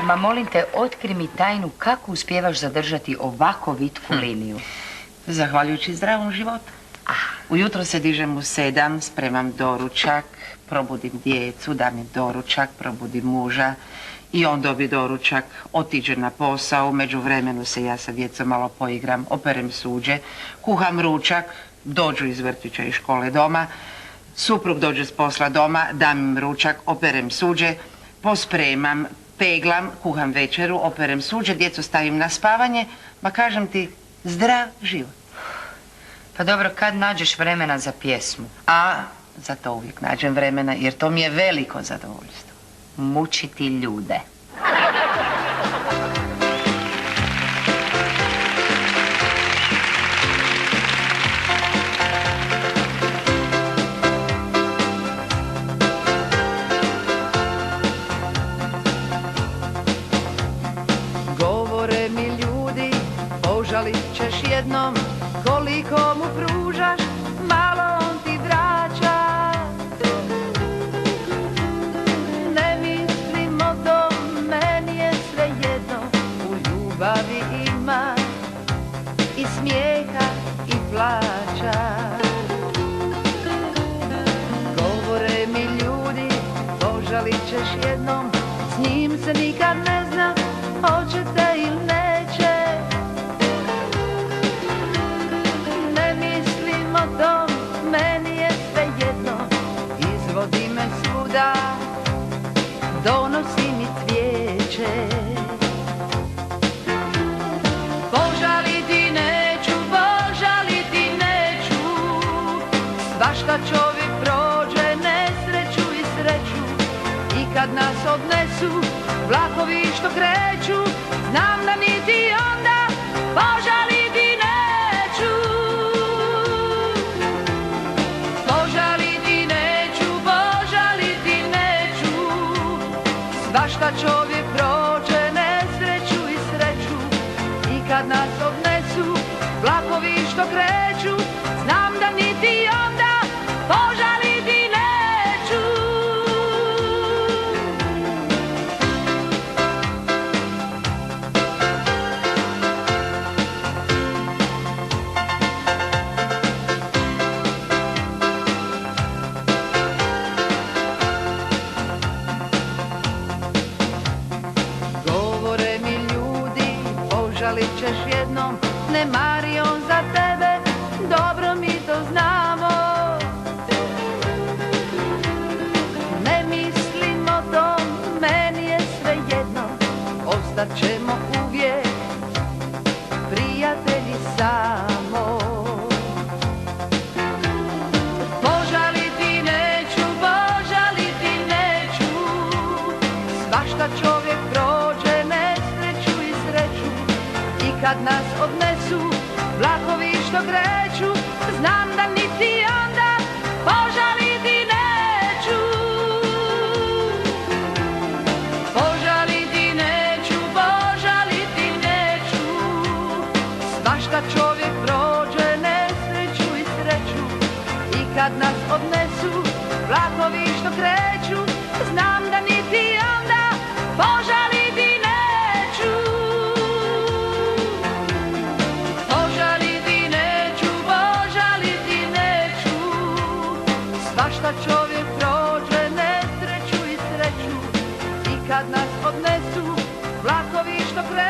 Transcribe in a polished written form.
Ma molim te, otkri mi tajnu kako uspijevaš zadržati ovako vitku liniju. Zahvaljujući zdravom životu. Ujutro se dižem u 7, spremam doručak, probudim djecu, dam im doručak, probudim muža i on dobije doručak, otiđe na posao, u međuvremenu se ja sa djecom malo poigram, operem suđe, kuham ručak, dođu iz vrtića i škole doma, suprug dođe s posla doma, dam im ručak, operem suđe, pospremam, peglam, kuham večeru, operem suđe, djecu stavim na spavanje, ma kažem ti, zdrav život. Pa dobro, kad nađeš vremena za pjesmu? A za to uvijek nađem vremena, jer to mi je veliko zadovoljstvo. Mučiti ljude. Govore mi ljudi, požalit ćeš jednom, koliko mu pružaš, malo on ti vraća. Ne mislim o tom, meni je svejedno, u ljubavi ima i smijeha i plaća. Govore mi ljudi, požalit ćeš jednom, s njim se nikad ne zna, hoćete ili neće. Ne mislim o tom, meni je svejedno, izvodi me svuda, donosi mi cvijeće. Požaliti neću, svašta čovjek prođe, nesreću i sreću, i kad nas odnesu vlakovi što kreću, znam da niti onda požaliti neću. Požaliti neću, svašta čovjek prođe, nesreću i sreću, i kad nas odnesu vlakovi što kreću, znam da niti onda požaliti neću. Govore mi ljudi, požalit ćeš jednom, ne mari on za tebe, dobro mi to znamo. Ne mislim o tom, meni je svejedno, ostat ćemo uvijek prijatelji samo. Požaliti neću, svašta čovjek prođe, nesreću i sreću, i kad nas odnesu vlakovi što kreću, znam da niti onda požaliti neću. Požaliti neću, svašta čovjek prođe, nesreću i sreću, i kad nas odnesu vlakovi što kreću, znam da niti onda požaliti neću. Svašta čovjek prođe, nesreću i sreću, i kad nas odnesu vlakovi što kreću,